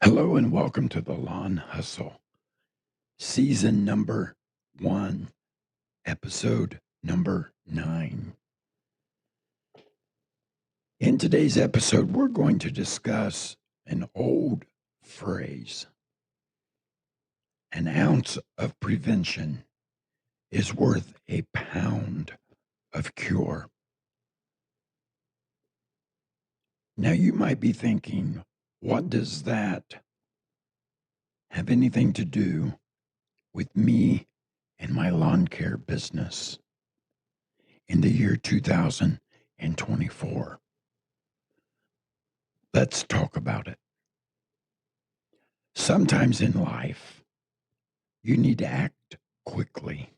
Hello and welcome to the Lawn Hustle, season number 1, episode number 9. In today's episode, we're going to discuss an old phrase: an ounce of prevention is worth a pound of cure. Now, you might be thinking, what does that have anything to do with me and my lawn care business in the year 2024? Let's talk about it. Sometimes in life, you need to act quickly.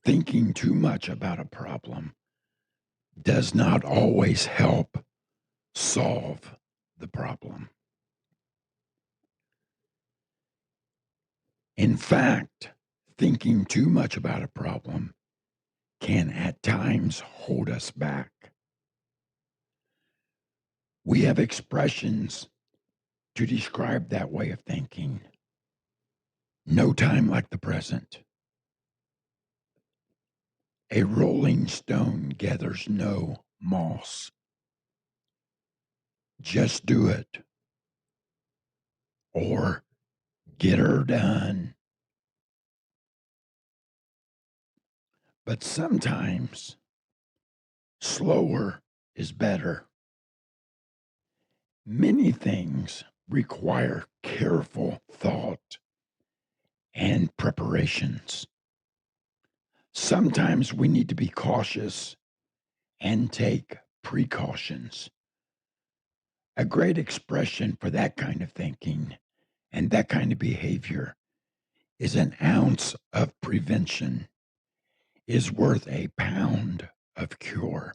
Thinking too much about a problem does not always help solve the problem. In fact, thinking too much about a problem can at times hold us back. We have expressions to describe that way of thinking. No time like the present. A rolling stone gathers no moss. Just do it, or get her done. But sometimes slower is better. Many things require careful thought and preparations. Sometimes we need to be cautious and take precautions. A great expression for that kind of thinking and that kind of behavior is an ounce of prevention is worth a pound of cure.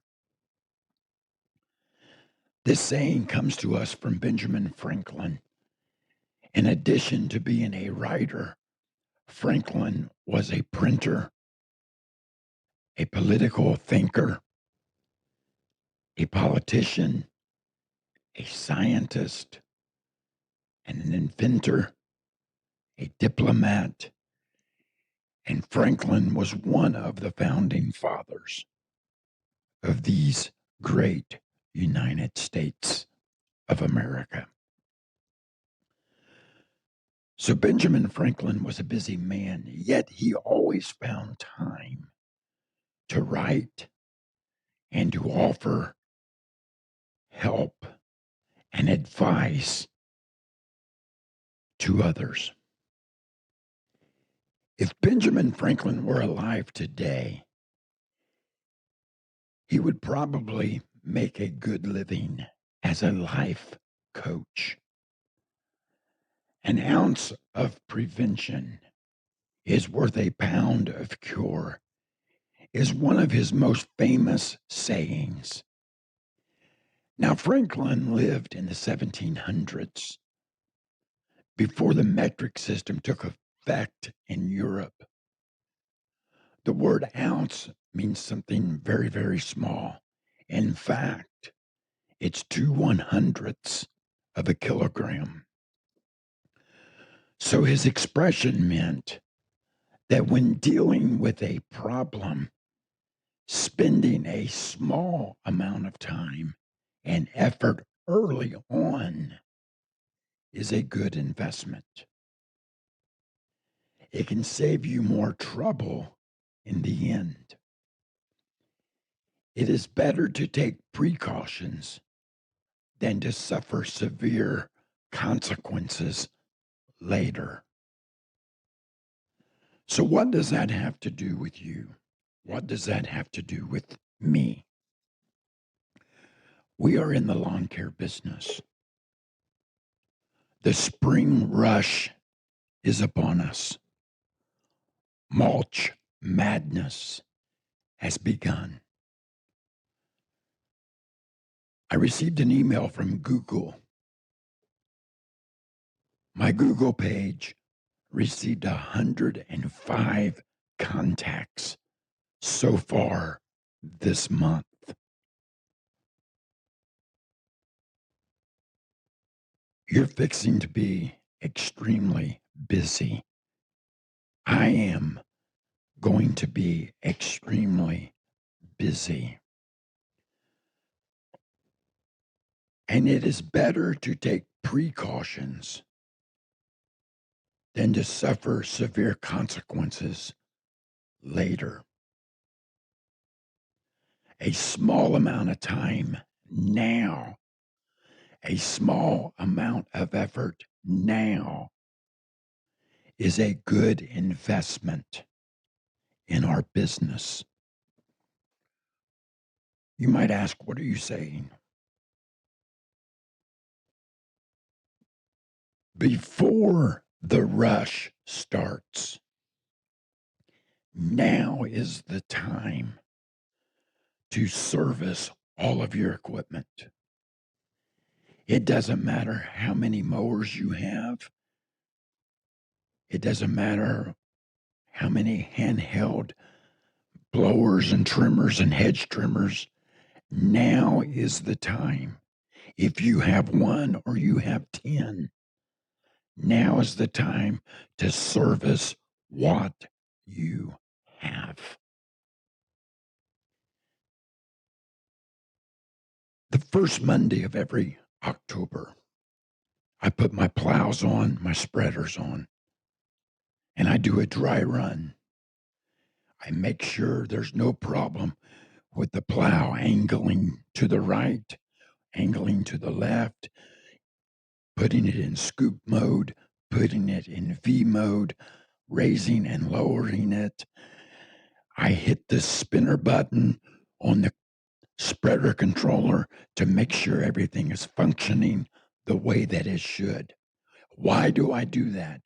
This saying comes to us from Benjamin Franklin. In addition to being a writer, Franklin was a printer, a political thinker, a politician, a scientist, and an inventor, a diplomat, and Franklin was one of the founding fathers of these great United States of America. So Benjamin Franklin was a busy man, yet he always found time to write and to offer help and advice to others. If Benjamin Franklin were alive today, he would probably make a good living as a life coach. An ounce of prevention is worth a pound of cure is one of his most famous sayings. Now, Franklin lived in the 1700s before the metric system took effect in Europe. The word ounce means something very, very small. In fact, it's 2/100ths of a kilogram. So his expression meant that when dealing with a problem, spending a small amount of time and effort early on is a good investment. It can save you more trouble in the end. It is better to take precautions than to suffer severe consequences later. So, what does that have to do with you? What does that have to do with me? We are in the lawn care business. The spring rush is upon us. Mulch madness has begun. I received an email from Google. My Google page received 105 contacts so far this month. You're fixing to be extremely busy. I am going to be extremely busy. And it is better to take precautions than to suffer severe consequences later. A small amount of time now, a small amount of effort now is a good investment in our business. You might ask, what are you saying? Before the rush starts, now is the time to service all of your equipment. It doesn't matter how many mowers you have. It doesn't matter how many handheld blowers and trimmers and hedge trimmers. Now is the time. If you have one or you have 10, now is the time to service what you have. The first Monday of every October, I put my plows on, my spreaders on, and I do a dry run. I make sure there's no problem with the plow angling to the right, angling to the left, putting it in scoop mode, putting it in V mode, raising and lowering it. I hit the spinner button on the spreader controller to make sure everything is functioning the way that it should. Why do I do that?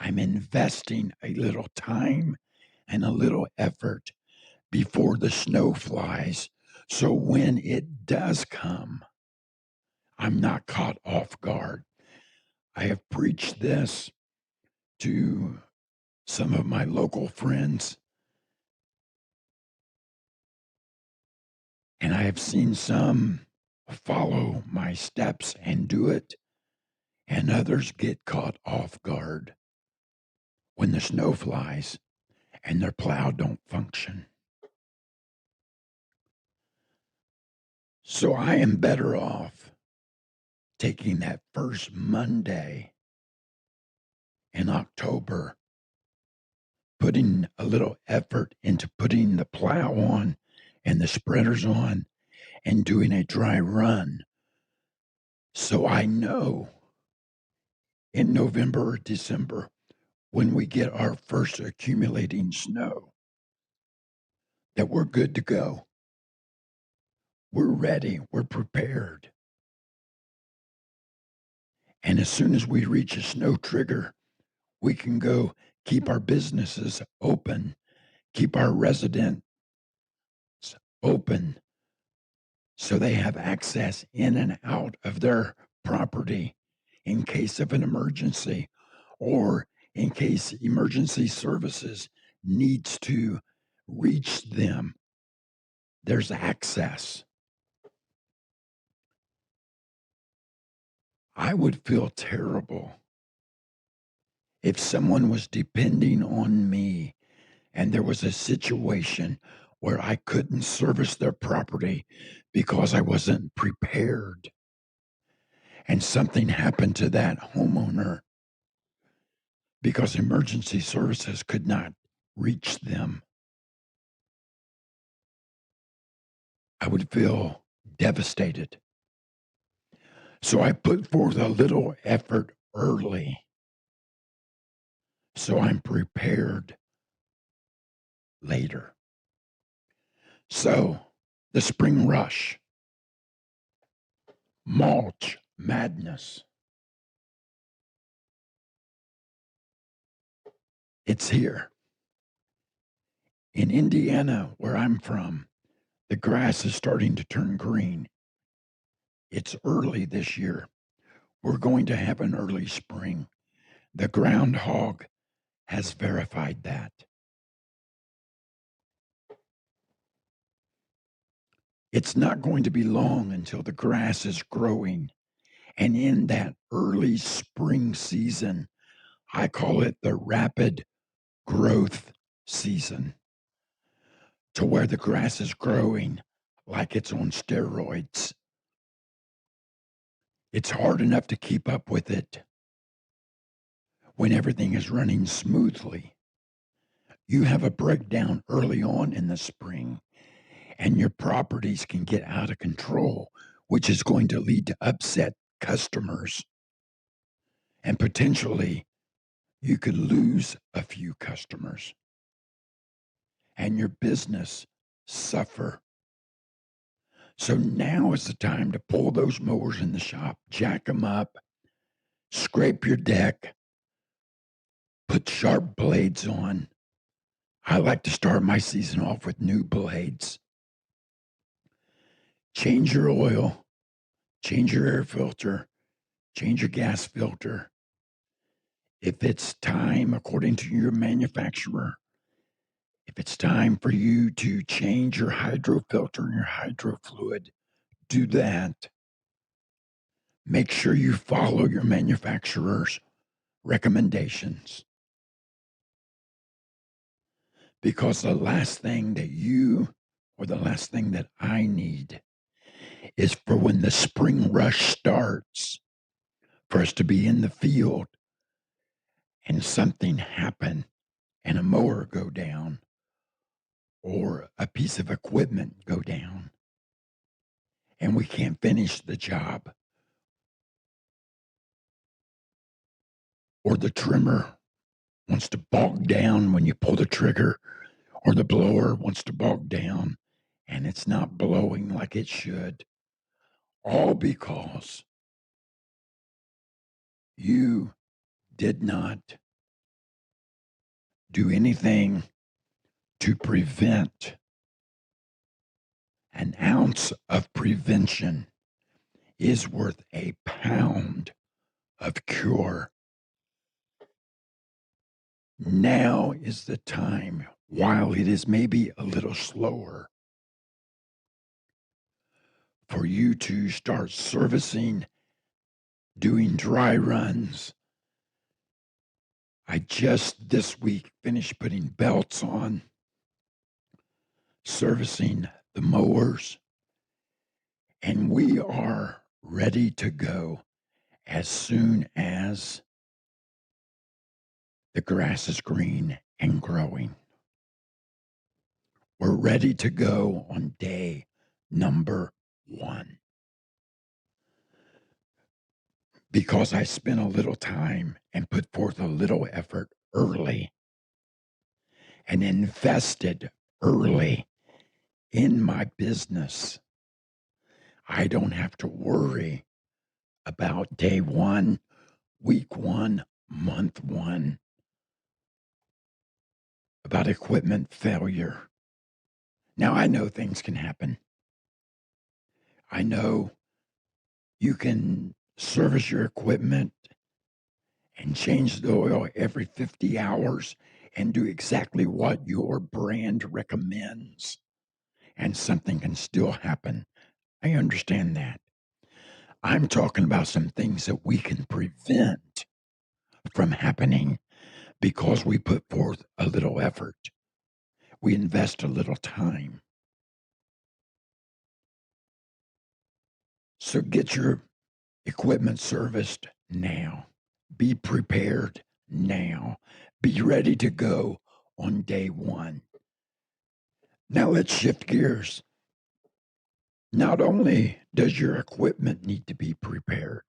I'm investing a little time and a little effort before the snow flies. So when it does come, I'm not caught off guard. I have preached this to some of my local friends, and I have seen some follow my steps and do it, and others get caught off guard when the snow flies and their plow don't function. So I am better off taking that first Monday in October, putting a little effort into putting the plow on and the spreaders on and doing a dry run. So I know in November or December, when we get our first accumulating snow, that we're good to go. We're ready. We're prepared. And as soon as we reach a snow trigger, we can go keep our businesses open, keep our residents open so they have access in and out of their property in case of an emergency or in case emergency services needs to reach them. There's access. I would feel terrible if someone was depending on me and there was a situation where I couldn't service their property because I wasn't prepared and something happened to that homeowner because emergency services could not reach them. I would feel devastated. So I put forth a little effort early so I'm prepared later. So the spring rush, mulch madness, it's here. In Indiana, where I'm from, the grass is starting to turn green. It's early this year. We're going to have an early spring. The groundhog has verified that. It's not going to be long until the grass is growing And in that early spring season, I call it the rapid growth season, to where the grass is growing like it's on steroids. It's hard enough to keep up with it when everything is running smoothly. You have a breakdown early on in the spring, and your properties can get out of control, which is going to lead to upset customers. And potentially, you could lose a few customers and your business suffer. So now is the time to pull those mowers in the shop, jack them up, scrape your deck, put sharp blades on. I like to start my season off with new blades. Change your oil, change your air filter, change your gas filter. If it's time, according to your manufacturer, if it's time for you to change your hydro filter and your hydro fluid, do that. Make sure you follow your manufacturer's recommendations, because the last thing that you or the last thing that I need is for when the spring rush starts, for us to be in the field and something happen and a mower go down or a piece of equipment go down and we can't finish the job, or the trimmer wants to bog down when you pull the trigger, or the blower wants to bog down and it's not blowing like it should, all because you did not do anything to prevent. An ounce of prevention is worth a pound of cure. Now is the time, while it is maybe a little slower, for you to start servicing, doing dry runs. I just this week finished putting belts on, servicing the mowers, and we are ready to go as soon as the grass is green and growing. We're ready to go on day number 1. Because I spent a little time and put forth a little effort early and invested early in my business, I don't have to worry about day 1, week 1, month 1, about equipment failure. Now, I know things can happen. I know you can service your equipment and change the oil every 50 hours and do exactly what your brand recommends, and something can still happen. I understand that. I'm talking about some things that we can prevent from happening because we put forth a little effort. We invest a little time. So get your equipment serviced now. Be prepared now. Be ready to go on day 1. Now let's shift gears. Not only does your equipment need to be prepared,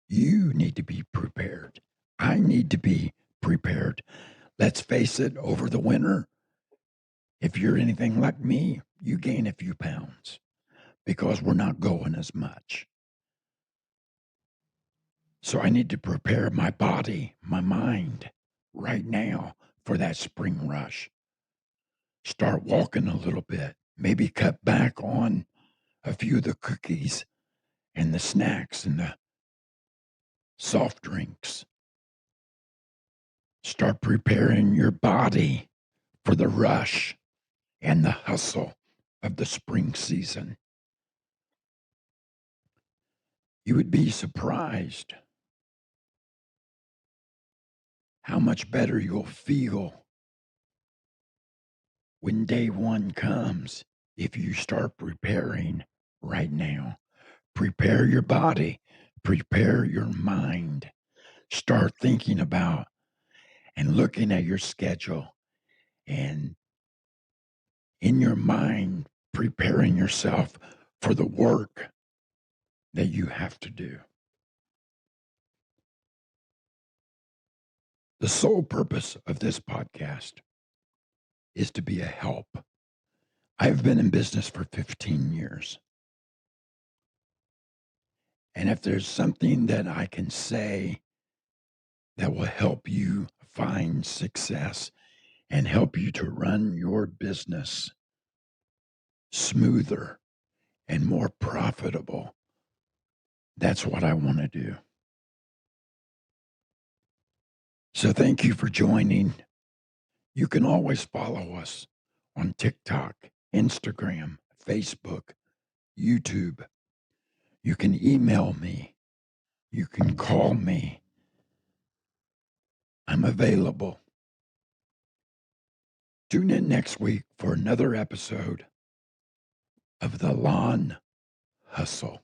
you need to be prepared. I need to be prepared. Let's face it, over the winter, if you're anything like me, you gain a few pounds because we're not going as much. So I need to prepare my body, my mind right now for that spring rush. Start walking a little bit, maybe cut back on a few of the cookies and the snacks and the soft drinks. Start preparing your body for the rush and the hustle of the spring season. You would be surprised how much better you'll feel when day one comes if you start preparing right now. Prepare your body, prepare your mind. Start thinking about and looking at your schedule and in your mind, preparing yourself for the work that you have to do. The sole purpose of this podcast is to be a help. I've been in business for 15 years. And if there's something that I can say that will help you find success and help you to run your business smoother and more profitable, that's what I want to do. So thank you for joining. You can always follow us on TikTok, Instagram, Facebook, YouTube. You can email me. You can call me. I'm available. Tune in next week for another episode of The Lawn Hustle.